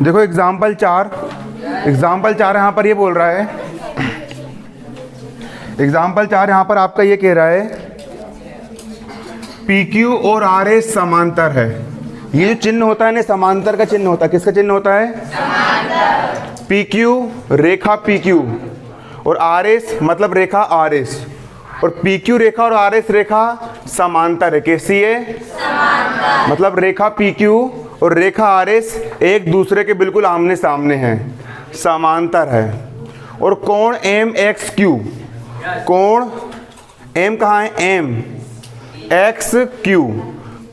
देखो एग्जाम्पल 4 यहाँ पर ये बोल रहा है, एग्जाम्पल 4 यहाँ पर आपका ये कह रहा है PQ और RS समांतर है। ये जो चिन्ह होता है ना, समांतर का चिन्ह होता है। किसका चिन्ह होता है? समांतर। PQ रेखा PQ और RS मतलब रेखा RS, और PQ रेखा और RS रेखा समांतर है। कैसी है? समांतर। मतलब रेखा PQ और रेखा RS एक दूसरे के बिल्कुल आमने सामने हैं, समांतर है। और कोण MXQ, कोण M कहाँ है? MXQ,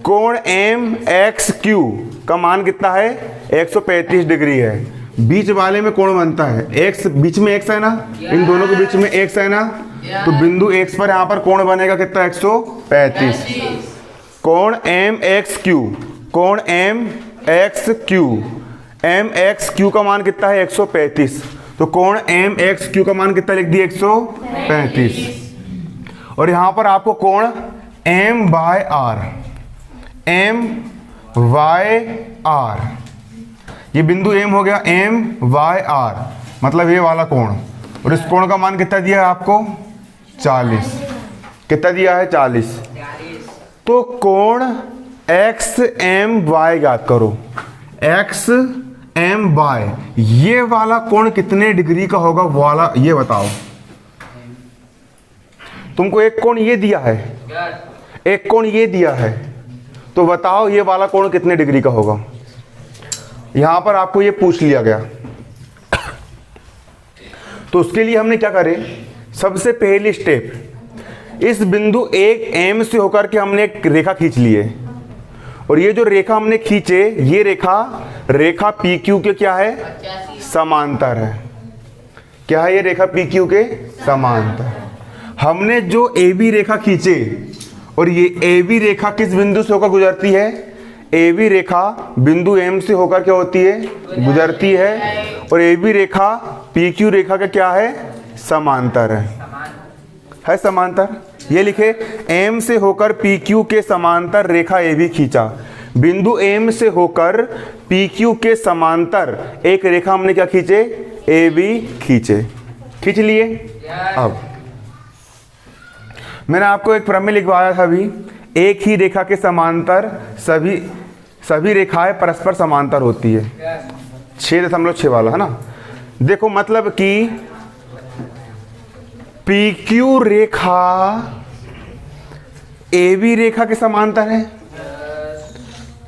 कोण MXQ का मान कितना है? 135 डिग्री है। बीच वाले में कोण बनता है x, बीच में x है ना, इन दोनों के बीच में x है ना, तो बिंदु x पर यहाँ पर कोण बनेगा कितना? 135। कोण MXQ, कोण MXQ का मान कितना है? 135। तो कोण MXQ का मान कितना लिख दिया? 135। और यहाँ पर आपको कोण MYR, ये बिंदु M हो गया, MYR मतलब ये वाला कोण, और इस कोण का मान कितना दिया है आपको? 40। कितना दिया है? 40। तो कोण XMY ज्ञात करो। XMY ये वाला कोण कितने डिग्री का होगा वाला, ये बताओ। तुमको एक कोण ये दिया है, एक कोण ये दिया है, तो बताओ ये वाला कोण कितने डिग्री का होगा। यहां पर आपको ये पूछ लिया गया, तो उसके लिए हमने क्या करें? सबसे पहली स्टेप, इस बिंदु एक M से होकर के हमने एक रेखा खींच ली है, और ये जो रेखा हमने खींचे, ये रेखा PQ के क्या है? समांतर है। क्या है? ये रेखा PQ के समांतर। हमने जो AB रेखा खींचे, और ये AB रेखा किस बिंदु से होकर गुजरती है? AB रेखा बिंदु M से होकर क्या होती है? गुजरती है। और AB रेखा PQ रेखा का क्या है? समांतर है समांतर। ये लिखे M से होकर PQ के समांतर रेखा AB खींचा। बिंदु M से होकर PQ के समांतर एक रेखा हमने क्या खींचे? AB खींचे। खींच लिए। अब मैंने आपको एक प्रमेय लिखवाया था अभी, एक ही रेखा के समांतर सभी रेखाएं परस्पर समांतर होती है। 6.6 वाला है ना। देखो मतलब कि PQ रेखा AB रेखा के समांतर है,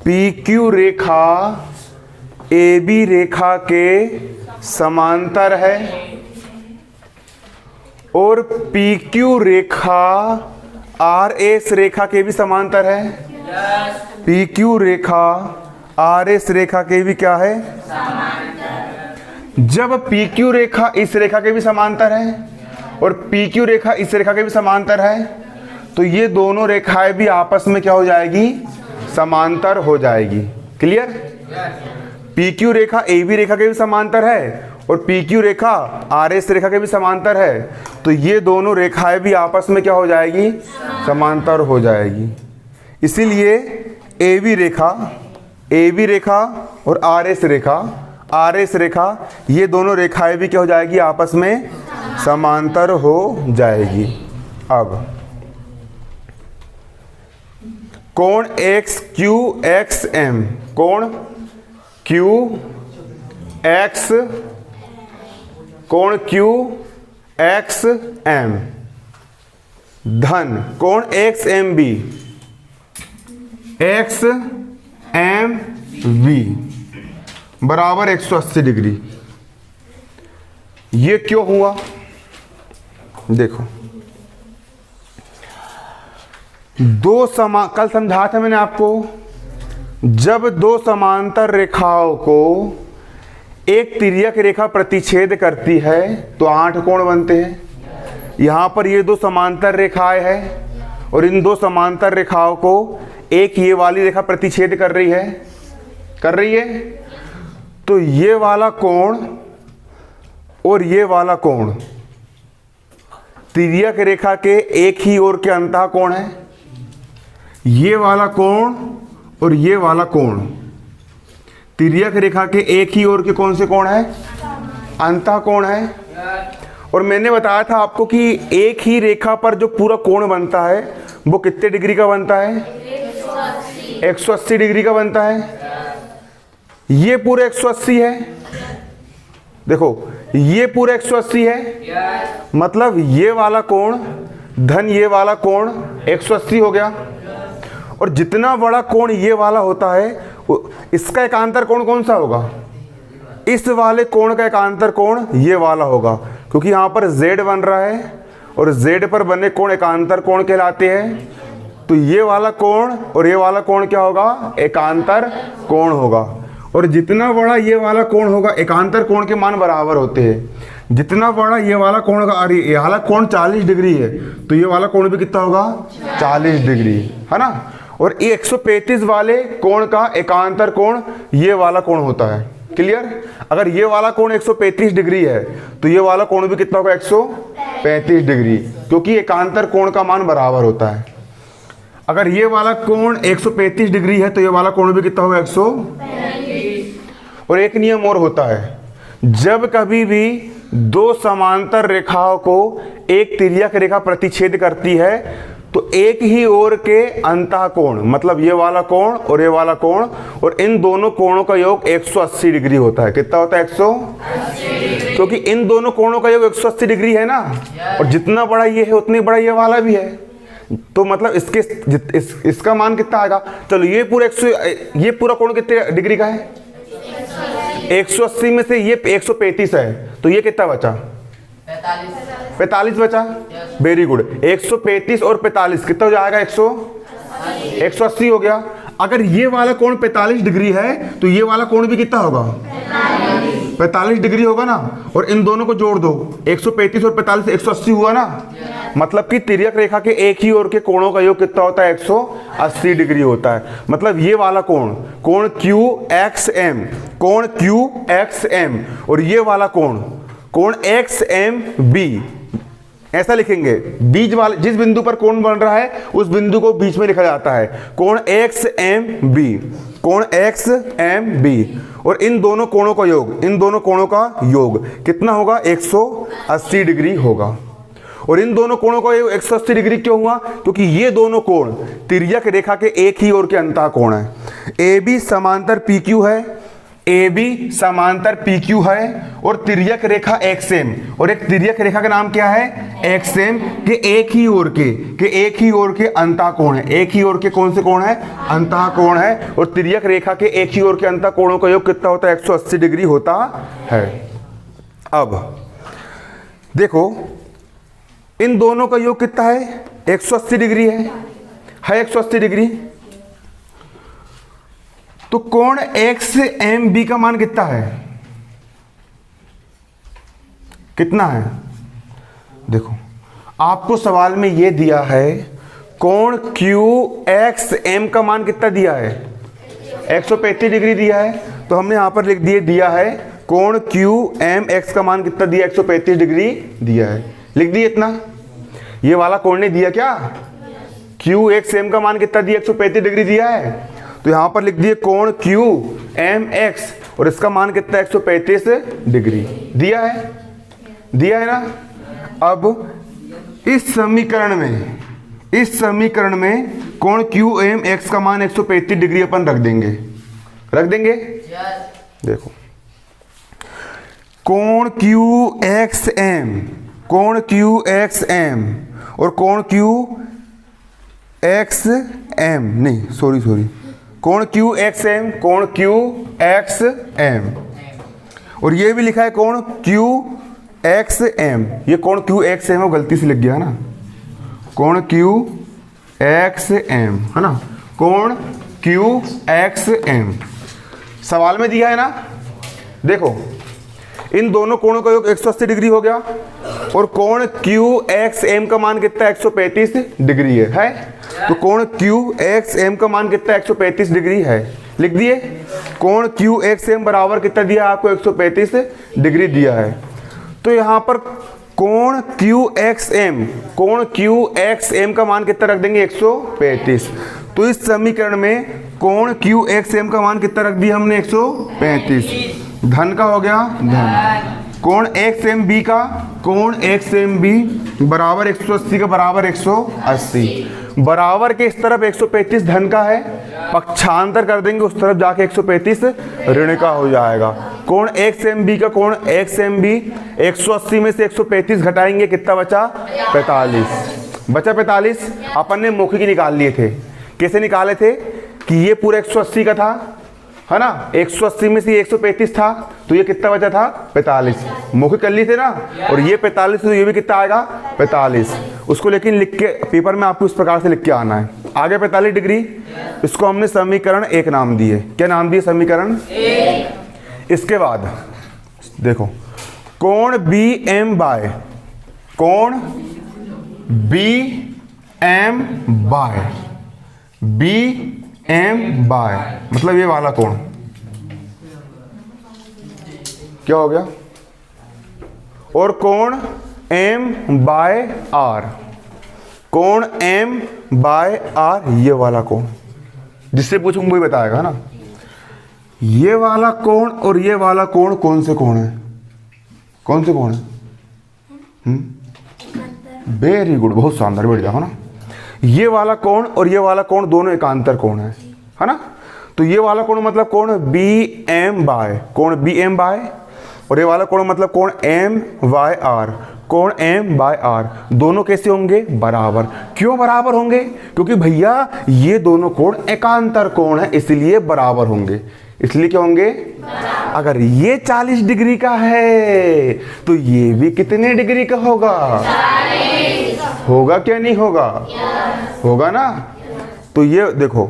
PQ रेखा AB रेखा के समांतर है, और PQ रेखा RS रेखा के भी समांतर है। PQ रेखा RS रेखा के भी क्या है? समांतर। जब PQ रेखा इस रेखा के भी समांतर है और PQ रेखा इस रेखा के भी समांतर है, तो ये दोनों रेखाएं भी आपस में क्या हो जाएगी? समांतर हो जाएगी। क्लियर? PQ रेखा AB रेखा के भी समांतर है और PQ रेखा RS रेखा के भी समांतर है, तो ये दोनों रेखाएं भी आपस में क्या हो जाएगी? समांतर हो जाएगी। इसीलिए AB रेखा और RS रेखा ये दोनों रेखाएं भी क्या हो जाएगी? आपस में समांतर हो जाएगी। अब कोण XQXM, कोण QXM धन कोण XMB बराबर 180 डिग्री। ये क्यों हुआ? देखो, कल समझा था मैंने आपको, जब दो समांतर रेखाओं को एक तिर्यक रेखा प्रतिच्छेद करती है तो 8 कोण बनते हैं। यहाँ पर ये दो समांतर रेखाएं हैं और इन दो समांतर रेखाओं को एक ये वाली रेखा प्रतिच्छेद कर रही है, तो ये वाला कोण और ये वाला कोण तिर्यक रेखा के एक ही ओर के अंतः कोण है। ये वाला कोण और ये वाला कोण तिर्यक रेखा के एक ही ओर के कौन से कोण है? अंतः कोण है। और मैंने बताया था आपको कि एक ही रेखा पर जो पूरा कोण बनता है वो कितने डिग्री का बनता है? 180 डिग्री का बनता है। ये पूरा 180 है, देखो ये पूरा 180 है, मतलब ये वाला कोण धन ये वाला कोण 180 हो गया। और जितना बड़ा कोण ये वाला होता है इसका एकांतर कोण कौन सा होगा? इस वाले कोण का एकांतर कोण ये वाला होगा, क्योंकि यहाँ पर z बन रहा है और z पर बने कोण एकांतर कोण कहलाते हैं। तो ये वाला कोण और ये वाला कोण क्या होगा? एकांतर कोण होगा। और जितना बड़ा ये वाला कोण होगा, एकांतर कोण के मान बराबर होते हैं। जितना बड़ा ये वाला कोण होगा, अरे ये वाला कोण 40 डिग्री है तो ये वाला कोण भी कितना होगा? 40 डिग्री, है ना। और ये 135 वाले कोण का एकांतर कोण ये वाला कोण होता है। क्लियर? अगर ये वाला कोण 135 डिग्री है तो ये वाला कोण भी कितना होगा? 135 डिग्री, क्योंकि एकांतर कोण का मान बराबर होता है। अगर ये वाला कोण 135 डिग्री है तो ये वाला कोण भी कितना होगा? 135। और एक नियम और होता है, जब कभी भी दो समांतर रेखाओं को एक तिर्यक रेखा प्रतिच्छेद करती है तो एक ही ओर के अंतः कोण, मतलब ये वाला कोण और ये वाला कोण, और इन दोनों कोणों का योग 180 डिग्री होता है। कितना होता है? 180, क्योंकि इन दोनों कोणों का योग 180 डिग्री है ना। और जितना बड़ा ये है उतनी बड़ा ये वाला भी है, तो मतलब इसका मान कितना आएगा? चलो ये पूरा कोण कितने डिग्री का है? 180 में से ये 135 है तो ये कितना बचा? 45 बचा। Very good. 135 और 45 कितना हो जाएगा? 180 हो गया। अगर ये वाला कोण 45 डिग्री है तो ये वाला कोण भी कितना होगा? 45 डिग्री होगा ना। और इन दोनों को जोड़ दो, 135 और 45 180 हुआ ना। मतलब कि तिर्यक रेखा के एक ही ओर के कोणों का योग कितना होता है? 180 डिग्री होता है। मतलब ये वाला कोण QXM, कोण QXM, और ये वाला कोण XMB, ऐसा लिखेंगे। बीच वाले जिस बिंदु पर कोण बन रहा है उस बिंदु को बीच में लिखा जाता है कोण XMB। और इन दोनों कोणों का योग कितना होगा? 180 डिग्री होगा। और इन दोनों कोणों का योग 180 डिग्री क्यों हुआ? क्योंकि ये दोनों कोण तिर्यक रेखा के एक ही ओर के अंतः कोण है। AB समांतर PQ है, AB समांतर PQ है, और तिर्यक रेखा XM, और एक तिर्यक रेखा का नाम क्या है? XM के एक ही ओर के अंतः कोण है। एक ही ओर के कौन से कोण है? अंतः कोण है। और तिर्यक रेखा के एक ही ओर के अंतः कोणों का योग कितना होता है? 180 डिग्री होता है। अब देखो इन दोनों का योग कितना है? 180 डिग्री है 180 डिग्री। तो कोण XMB का मान कितना है? कितना है? देखो आपको सवाल में ये दिया है कोण QXM का मान कितना दिया है? 135 डिग्री दिया है। तो हमने यहां पर लिख दिया है कोण QMX का मान कितना दिया? 135 डिग्री दिया है। लिख दिए इतना। ये वाला कोण ने दिया क्या? QXM का मान कितना दिया? 135 डिग्री दिया है। तो यहां पर लिख दिए कोण QMX, और इसका मान कितना है? 135 डिग्री दिया है ना। अब इस समीकरण में कोण QMX का मान 135 डिग्री अपन रख देंगे। देखो कोण QXM और कोण QXM, और ये भी लिखा है कोण QXM। ये कोण QXM है, गलती से लिख गया है ना। कोण QXM है ना, कोण QXM सवाल में दिया है ना। देखो इन दोनों कोणों का योग 180 डिग्री हो गया, और कोण QXM का मान कितना है? 135 डिग्री है। तो कोण QXM का मान कितना है? 135 डिग्री है। लिख दिए। कोण QXM बराबर कितना दिया है आपको? 135 डिग्री दिया है। तो यहाँ पर कोण QXM का मान कितना रख देंगे? 135। तो इस समीकरण में कोण क्यू एक्स एम का मान कितना रख दिया हमने 135, धन का हो गया धन। कोण एक्स एम बी का, कोण एक्स एम बी बराबर 180 का बराबर 180, बराबर के इस तरफ 135 धन का है, पक्षांतर कर देंगे उस तरफ जाके 135 ऋण का हो जाएगा। कोण एक्स एम बी का, कोण एक्स एम बी 180 में से 135 घटाएंगे, कितना बचा 45, बचा 45। अपन ने मौखिक निकाल लिए थे, कैसे निकाले थे कि ये पूरा 180 का था, है ना, 180 में से 135 था, तो ये कितना बचा था 45, मौखिक कर लिए थे ना, और ये 45, तो ये भी कितना आएगा 45। उसको लेकिन लिख के पेपर में आपको इस प्रकार से लिख के आना है। आगे 45 डिग्री, इसको हमने समीकरण 1 नाम दिए। क्या नाम दिए? समीकरण 1। इसके बाद देखो, कोण बी एम बाय, कोण B M Y, B M Y मतलब ये वाला कोण क्या हो गया, और कोण एम बाय आर, कोण एम बाय आर ये वाला कोण, जिससे पूछूंगा वही बताएगा ना। ये वाला कोण और ये वाला कोण कौन से कोण है? कौन से कोण है? वेरी गुड, बहुत शानदार, बैठ जाओ ना। ये वाला कोण और ये वाला कोण दोनों एकांतर कोण है ना। तो ये वाला कोण मतलब कोण बी एम बाय, कोण बी एम बाय, और ये वाला कोण मतलब कोण एम बाय आर, कोण एम बाय आर दोनों कैसे होंगे? बराबर। क्यों बराबर होंगे? क्योंकि भैया ये दोनों कोण एकांतर कोण है, इसलिए बराबर होंगे। इसलिए क्या होंगे? अगर ये 40 डिग्री का है तो ये भी कितने डिग्री का होगा? 40। होगा क्या नहीं होगा? होगा ना। तो ये देखो,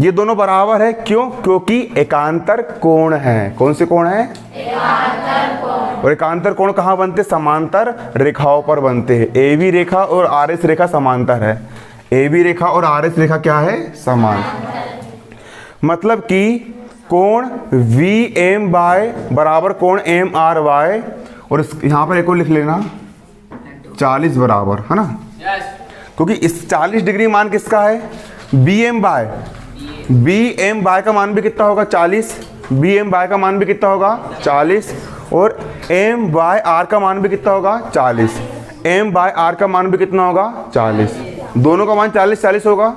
ये दोनों बराबर है। क्यों? क्योंकि एकांतर कोण है। कौन से कोण है? एकांतर कोण। और एकांतर कोण कहाँ बनते? समांतर रेखाओं पर बनते हैं। ए बी रेखा और आर एस रेखा समांतर है। ए बी रेखा और आर एस रेखा क्या है? समांतर। मतलब कि कोण वी एम बाय बराबर कोण एम आर वाई, और यहाँ पर एक और लिख लेना 40 बराबर, है ना। क्योंकि इस 40 डिग्री मान किसका है? B M Y, B M Y का मान भी कितना होगा? 40। बी एम बाय का मान भी कितना होगा? 40। और एम बाय आर का मान भी कितना होगा? 40। एम बाय आर का मान भी कितना होगा? 40। दोनों का मान 40-40 होगा,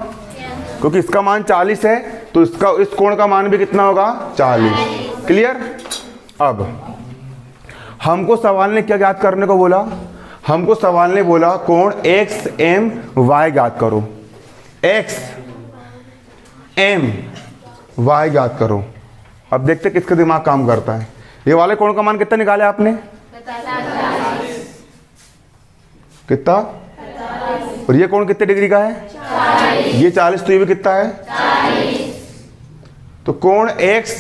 क्योंकि इसका मान 40 है तो इसका इस कोण का मान भी कितना होगा? 40। क्लियर। अब हमको सवाल ने क्या ज्ञात करने को बोला? हमको सवाल ने बोला कोण एक्स एम वाई ज्ञात करो। एक्स एम वाई ज्ञात करो। अब देखते किसका दिमाग काम करता है। ये वाले कोण का मान कितना निकाले आपने? कितना? और ये कोण कितने डिग्री का है? 40। ये 40, तो ये भी कितना है? 40। तो कोण एक्स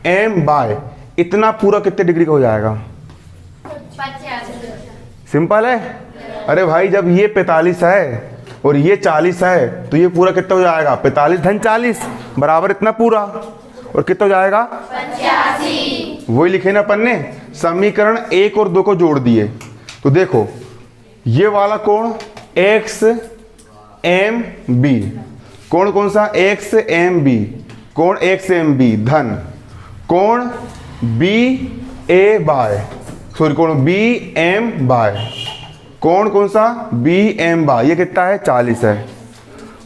एम बाय इतना पूरा कितने डिग्री का हो जाएगा? 50। सिंपल है। अरे भाई, जब ये 45 है और ये 40 है तो ये पूरा कितना हो जाएगा? 45 धन 40 बराबर इतना पूरा, और कितना हो जाएगा? 85। वही लिखे ना अपन ने। समीकरण 1 और 2 को जोड़ दिए तो देखो, ये वाला कोण एक्स एम बी, कोण कौन सा? एक्स एम बी, कोण एक्स एम बी धन कोण बी ए बाय, सॉरी कोण बी एम बाय, कोण कौन सा? बी एम बाय, ये कितना है? 40 है।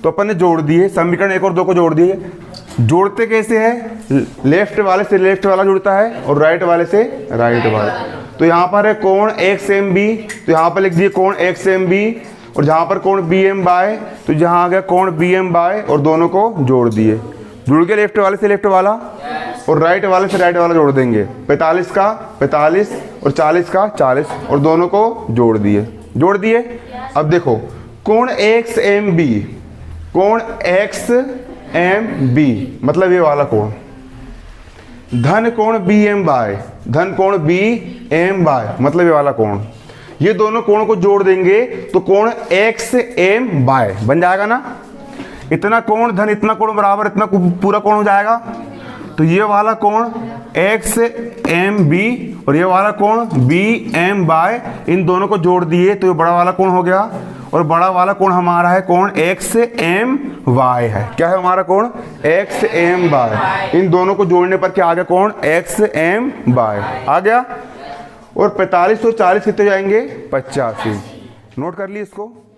तो अपन ने जोड़ दिए, समीकरण 1 और 2 को जोड़ दिए। जोड़ते कैसे है? लेफ्ट वाले से लेफ्ट वाला जुड़ता है और राइट वाले से राइट वाला। तो यहाँ पर है कोण एक्स एम बी, तो यहाँ पर लिख दिए कोण एक्स एम बी, और जहाँ पर कोण बी एम बाय, तो जहाँ आ गया कोण बी एम बाय, और दोनों को जोड़ दिए। जुड़ के लेफ्ट वाले से लेफ्ट वाला और राइट वाले से राइट वाला जोड़ देंगे। 45 का 45 और 40 का 40, और दोनों को जोड़ दिए। जोड़ दिए। अब देखो, कोण एक्स एम बी, कोण एक्स एम बी मतलब ये वाला कोण, धन कोण बी एम बाय, धन कोण बी एम बाय मतलब ये वाला कोण। ये दोनों कोण को जोड़ देंगे तो कोण एक्स एम बाय बन जाएगा ना। इतना कोण धन इतना कोण बराबर इतना पूरा कोण हो जाएगा। तो ये वाला कोण एक्स एम बी और ये वाला कोण बी एम बाय, इन दोनों को जोड़ दिए तो ये बड़ा वाला कोण हो गया, और बड़ा वाला कोण हमारा है कोण एक्स एम वाई है। क्या है हमारा कोण? X M Y. इन दोनों को जोड़ने पर क्या आ गया? कोण एक्स एम वाई आ गया। और 45 और 40 कितने जाएंगे? 85। नोट कर ली इसको।